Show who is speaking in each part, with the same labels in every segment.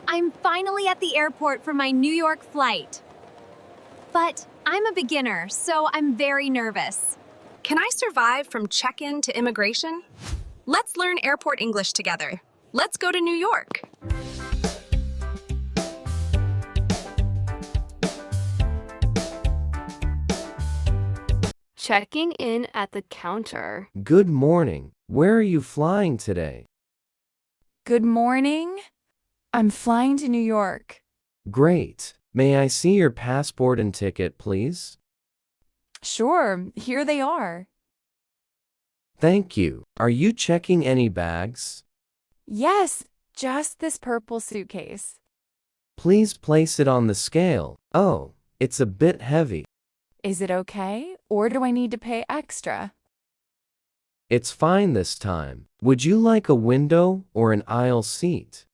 Speaker 1: I'm finally at the airport for my New York flight. But I'm a beginner, so I'm very nervous.
Speaker 2: Can I survive from check-in to immigration? Let's learn airport English together. Let's go to New York.
Speaker 3: Checking in at the counter.
Speaker 4: Good morning. Where are you flying today?
Speaker 5: Good morning. I'm flying to New York.
Speaker 4: Great. May I see your passport and ticket, please?
Speaker 5: Sure, here they are.
Speaker 4: Thank you. Are you checking any bags?
Speaker 5: Yes, just this purple suitcase.
Speaker 4: Please place it on the scale. Oh, it's a bit heavy.
Speaker 5: Is it okay, or do I need to pay extra?
Speaker 4: It's fine this time. Would you like a window or an aisle seat?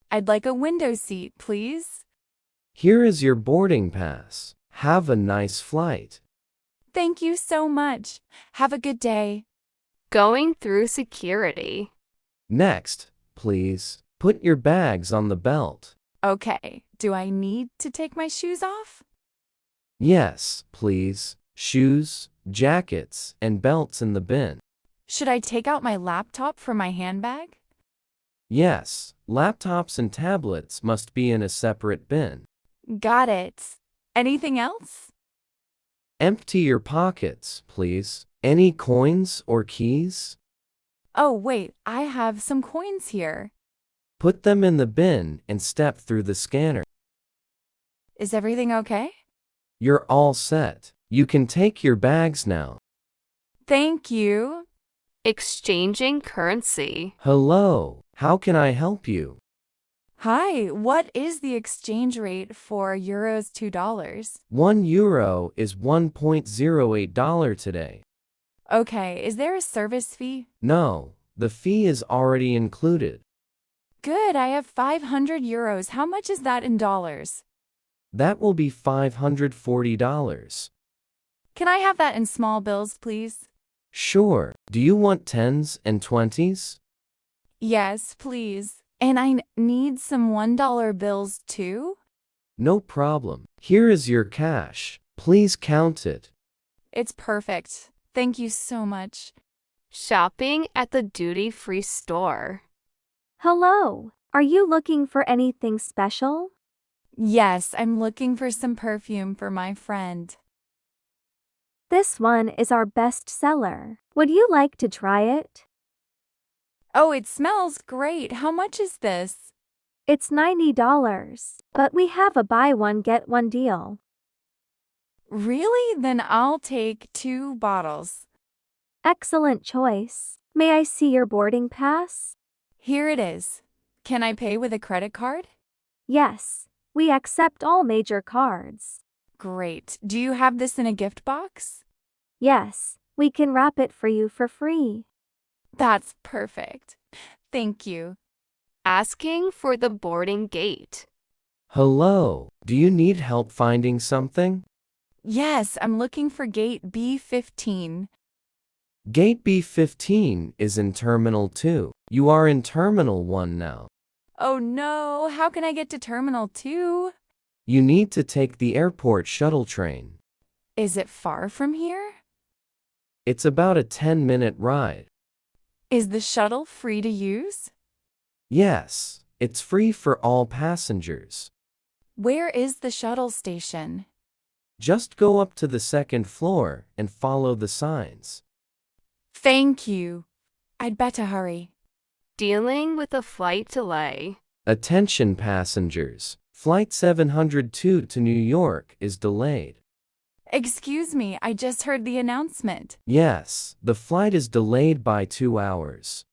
Speaker 5: I'd like a window seat, please.
Speaker 4: Here is your boarding pass. Have a nice flight.
Speaker 5: Thank you so much. Have a good day.
Speaker 3: Going through security.
Speaker 4: Next, please, put your bags on the belt.
Speaker 5: Okay, do I need to take my shoes off?
Speaker 4: Yes, please. Shoes, jackets, and belts in the bin.
Speaker 5: Should I take out my laptop from my handbag?
Speaker 4: Yes, laptops and tablets must be in a separate bin.
Speaker 5: Got it. Anything else?
Speaker 4: Empty your pockets, please. Any coins or keys?
Speaker 5: Oh, wait, I have some coins here.
Speaker 4: Put them in the bin and step through the scanner.
Speaker 5: Is everything okay?
Speaker 4: You're all set. You can take your bags now.
Speaker 5: Thank you.
Speaker 3: Exchanging currency.
Speaker 4: Hello, how can I help you?
Speaker 5: Hi, what is the exchange rate for euros $2?
Speaker 4: €1 is $1.08 today.
Speaker 5: Okay, is there a service fee?
Speaker 4: No, the fee is already included.
Speaker 5: Good, I have 500 euros. How much is that in dollars?
Speaker 4: That will be $540.
Speaker 5: Can I have that in small bills, please?
Speaker 4: Sure. Do you want 10s and 20s?
Speaker 5: Yes, please. And I need some $1 bills too?
Speaker 4: No problem. Here is your cash. Please count it.
Speaker 5: It's perfect. Thank you so much.
Speaker 3: Shopping at the duty-free store.
Speaker 1: Hello, are you looking for anything special?
Speaker 5: Yes, I'm looking for some perfume for my friend.
Speaker 1: This one is our best seller. Would you like to try it?
Speaker 5: Oh, it smells great. How much is this?
Speaker 1: It's $90, but we have a buy one get one deal.
Speaker 5: Really? Then I'll take 2 bottles.
Speaker 1: Excellent choice. May I see your boarding pass?
Speaker 5: Here it is. Can I pay with a credit card?
Speaker 1: Yes, we accept all major cards.
Speaker 5: Great. Do you have this in a gift box?
Speaker 1: Yes, we can wrap it for you for free.
Speaker 5: That's perfect. Thank you.
Speaker 3: Asking for the boarding gate.
Speaker 4: Hello. Do you need help finding something?
Speaker 5: Yes, I'm looking for gate B15.
Speaker 4: Gate B15 is in Terminal 2. You are in Terminal 1 now.
Speaker 5: Oh no, how can I get to Terminal 2?
Speaker 4: You need to take the airport shuttle train.
Speaker 5: Is it far from here?
Speaker 4: It's about a 10-minute ride.
Speaker 5: Is the shuttle free to use?
Speaker 4: Yes, it's free for all passengers.
Speaker 5: Where is the shuttle station?
Speaker 4: Just go up to the second floor and follow the signs.
Speaker 5: Thank you. I'd better hurry.
Speaker 3: Dealing with a flight delay.
Speaker 4: Attention passengers. Flight 702 to New York is delayed.
Speaker 5: Excuse me, I just heard the announcement.
Speaker 4: Yes, the flight is delayed by 2 hours.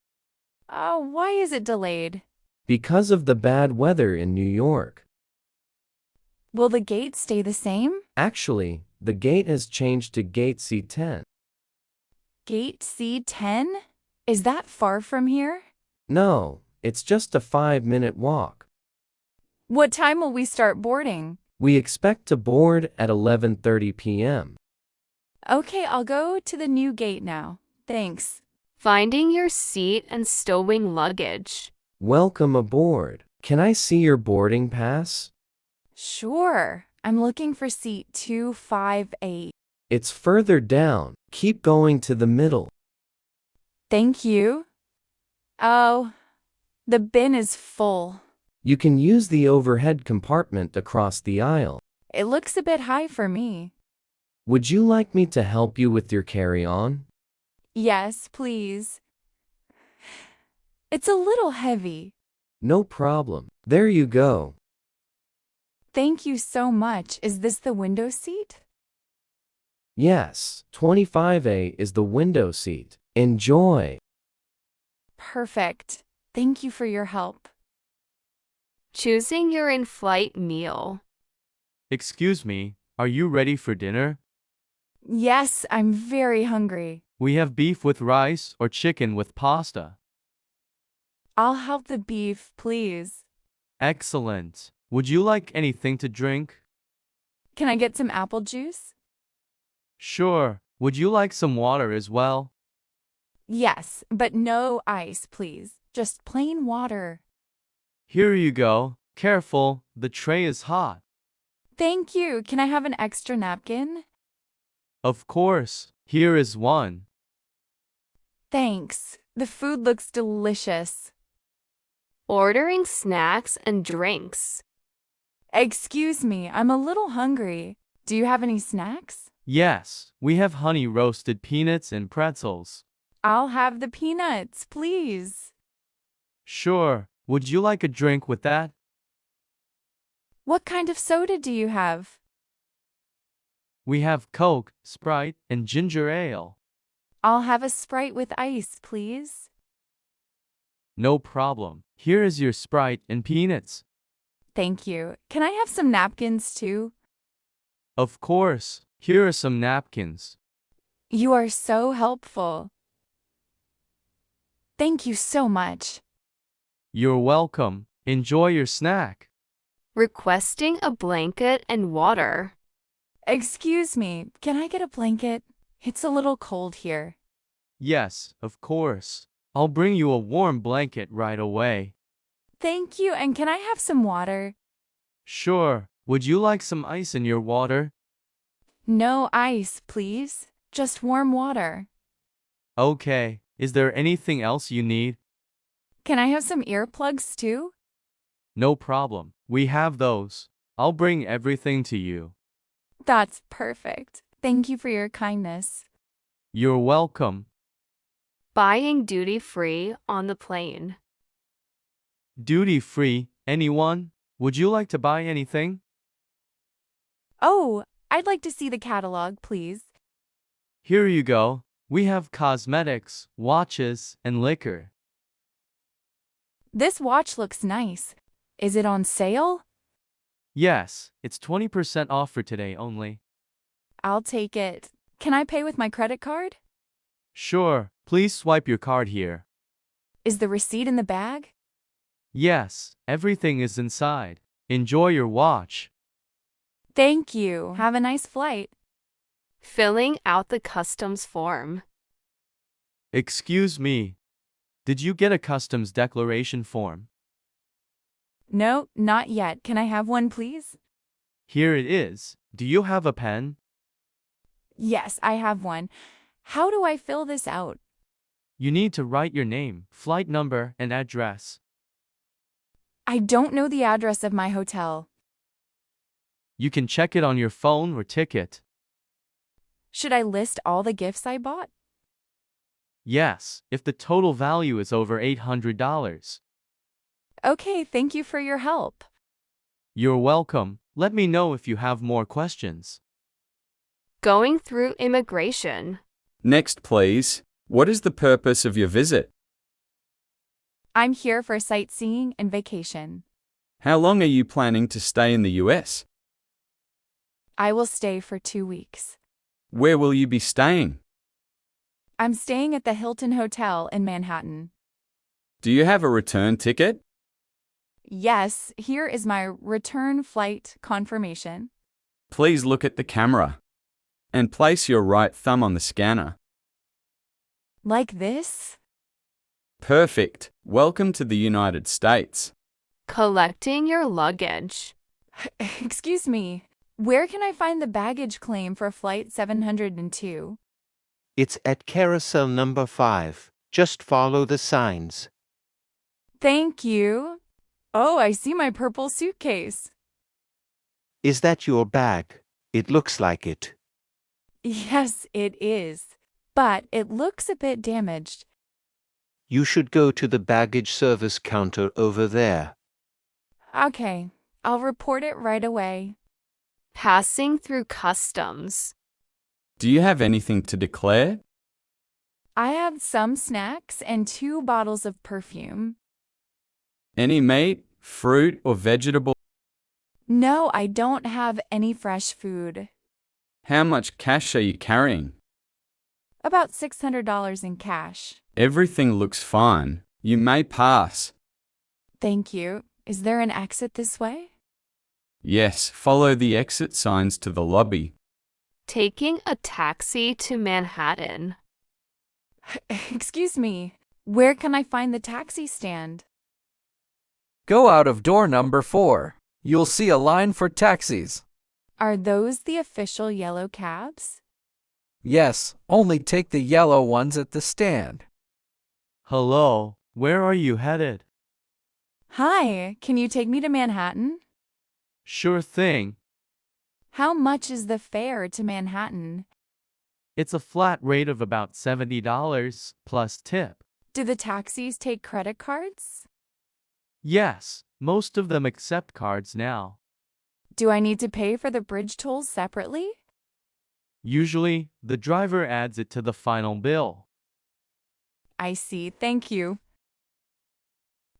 Speaker 5: Oh, why is it delayed?
Speaker 4: Because of the bad weather in New York.
Speaker 5: Will the gate stay the same?
Speaker 4: Actually, the gate has changed to Gate C10.
Speaker 5: Gate C10? Is that far from here?
Speaker 4: No, it's just a 5-minute walk.
Speaker 5: What time will we start boarding?
Speaker 4: We expect to board at 11:30 p.m.
Speaker 5: Okay, I'll go to the new gate now. Thanks.
Speaker 3: Finding your seat and stowing luggage.
Speaker 4: Welcome aboard. Can I see your boarding pass?
Speaker 5: Sure. I'm looking for seat 258.
Speaker 4: It's further down. Keep going to the middle.
Speaker 5: Thank you. Oh, the bin is full.
Speaker 4: You can use the overhead compartment across the aisle.
Speaker 5: It looks a bit high for me.
Speaker 4: Would you like me to help you with your carry-on?
Speaker 5: Yes, please. It's a little heavy.
Speaker 4: No problem. There you go.
Speaker 5: Thank you so much. Is this the window seat?
Speaker 4: Yes, 25A is the window seat. Enjoy.
Speaker 5: Perfect. Thank you for your help.
Speaker 3: Choosing your in-flight meal.
Speaker 6: Excuse me, are you ready for dinner?
Speaker 5: Yes, I'm very hungry.
Speaker 6: We have beef with rice or chicken with pasta.
Speaker 5: I'll have the beef, please.
Speaker 6: Excellent. Would you like anything to drink?
Speaker 5: Can I get some apple juice?
Speaker 6: Sure. Would you like some water as well?
Speaker 5: Yes, but no ice, please. Just plain water.
Speaker 6: Here you go. Careful, the tray is hot.
Speaker 5: Thank you. Can I have an extra napkin?
Speaker 6: Of course. Here is one.
Speaker 5: Thanks. The food looks delicious.
Speaker 3: Ordering snacks and drinks.
Speaker 5: Excuse me, I'm a little hungry. Do you have any snacks?
Speaker 6: Yes, we have honey roasted peanuts and pretzels.
Speaker 5: I'll have the peanuts, please.
Speaker 6: Sure. Would you like a drink with that?
Speaker 5: What kind of soda do you have?
Speaker 6: We have Coke, Sprite, and ginger ale.
Speaker 5: I'll have a Sprite with ice, please.
Speaker 6: No problem. Here is your Sprite and peanuts.
Speaker 5: Thank you. Can I have some napkins too?
Speaker 6: Of course. Here are some napkins.
Speaker 5: You are so helpful. Thank you so much.
Speaker 6: You're welcome. Enjoy your snack.
Speaker 3: Requesting a blanket and water.
Speaker 5: Excuse me, can I get a blanket? It's a little cold here.
Speaker 6: Yes, of course. I'll bring you a warm blanket right away.
Speaker 5: Thank you, and can I have some water?
Speaker 6: Sure. Would you like some ice in your water?
Speaker 5: No ice, please. Just warm water.
Speaker 6: Okay. Is there anything else you need?
Speaker 5: Can I have some earplugs too?
Speaker 6: No problem. We have those. I'll bring everything to you.
Speaker 5: That's perfect. Thank you for your kindness.
Speaker 6: You're welcome.
Speaker 3: Buying duty-free on the plane.
Speaker 6: Duty free. Anyone? Would you like to buy anything?
Speaker 5: Oh, I'd like to see the catalog, please.
Speaker 6: Here you go. We have cosmetics, watches, and liquor.
Speaker 5: This watch looks nice. Is it on sale?
Speaker 6: Yes, it's 20% off for today only.
Speaker 5: I'll take it. Can I pay with my credit card?
Speaker 6: Sure. Please swipe your card here.
Speaker 5: Is the receipt in the bag?
Speaker 6: Yes, everything is inside. Enjoy your watch.
Speaker 5: Thank you. Have a nice flight.
Speaker 3: Filling out the customs form.
Speaker 6: Excuse me. Did you get a customs declaration form?
Speaker 5: No, not yet. Can I have one, please?
Speaker 6: Here it is. Do you have a pen?
Speaker 5: Yes, I have one. How do I fill this out?
Speaker 6: You need to write your name, flight number, and address.
Speaker 5: I don't know the address of my hotel.
Speaker 6: You can check it on your phone or ticket.
Speaker 5: Should I list all the gifts I bought?
Speaker 6: Yes, if the total value is over $800.
Speaker 5: Okay, thank you for your help.
Speaker 6: You're welcome. Let me know if you have more questions.
Speaker 3: Going through immigration.
Speaker 7: Next, please. What is the purpose of your visit?
Speaker 5: I'm here for sightseeing and vacation.
Speaker 7: How long are you planning to stay in the US?
Speaker 5: I will stay for 2 weeks.
Speaker 7: Where will you be staying?
Speaker 5: I'm staying at the Hilton Hotel in Manhattan.
Speaker 7: Do you have a return ticket?
Speaker 5: Yes, here is my return flight confirmation.
Speaker 7: Please look at the camera and place your right thumb on the scanner.
Speaker 5: Like this?
Speaker 7: Perfect. Welcome to the United States.
Speaker 3: Collecting your luggage.
Speaker 5: Excuse me. Where can I find the baggage claim for flight 702?
Speaker 8: It's at carousel number 5. Just follow the signs.
Speaker 5: Thank you. Oh, I see my purple suitcase.
Speaker 8: Is that your bag? It looks like it.
Speaker 5: Yes, it is. But it looks a bit damaged.
Speaker 8: You should go to the baggage service counter over there.
Speaker 5: Okay, I'll report it right away.
Speaker 3: Passing through customs.
Speaker 7: Do you have anything to declare?
Speaker 5: I have some snacks and 2 bottles of perfume.
Speaker 7: Any meat, fruit, or vegetable?
Speaker 5: No, I don't have any fresh food.
Speaker 7: How much cash are you carrying?
Speaker 5: About $600 in cash.
Speaker 7: Everything looks fine. You may pass.
Speaker 5: Thank you. Is there an exit this way?
Speaker 7: Yes, follow the exit signs to the lobby.
Speaker 3: Taking a taxi to Manhattan.
Speaker 5: Excuse me. Where can I find the taxi stand?
Speaker 9: Go out of door number 4. You'll see a line for taxis.
Speaker 5: Are those the official yellow cabs?
Speaker 9: Yes, only take the yellow ones at the stand.
Speaker 6: Hello, where are you headed?
Speaker 5: Hi, can you take me to Manhattan?
Speaker 6: Sure thing.
Speaker 5: How much is the fare to Manhattan?
Speaker 6: It's a flat rate of about $70 plus tip.
Speaker 5: Do the taxis take credit cards?
Speaker 6: Yes, most of them accept cards now.
Speaker 5: Do I need to pay for the bridge tolls separately?
Speaker 6: Usually, the driver adds it to the final bill.
Speaker 5: I see, thank you.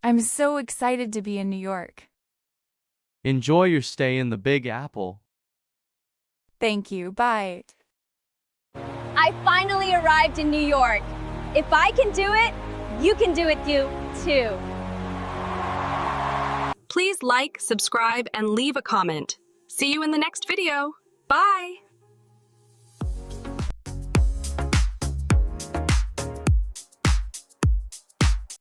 Speaker 5: I'm so excited to be in New York.
Speaker 6: Enjoy your stay in the Big Apple.
Speaker 5: Thank you, bye.
Speaker 1: I finally arrived in New York. If I can do it, you can do it too.
Speaker 2: Please like, subscribe, and leave a comment. See you in the next video. Bye!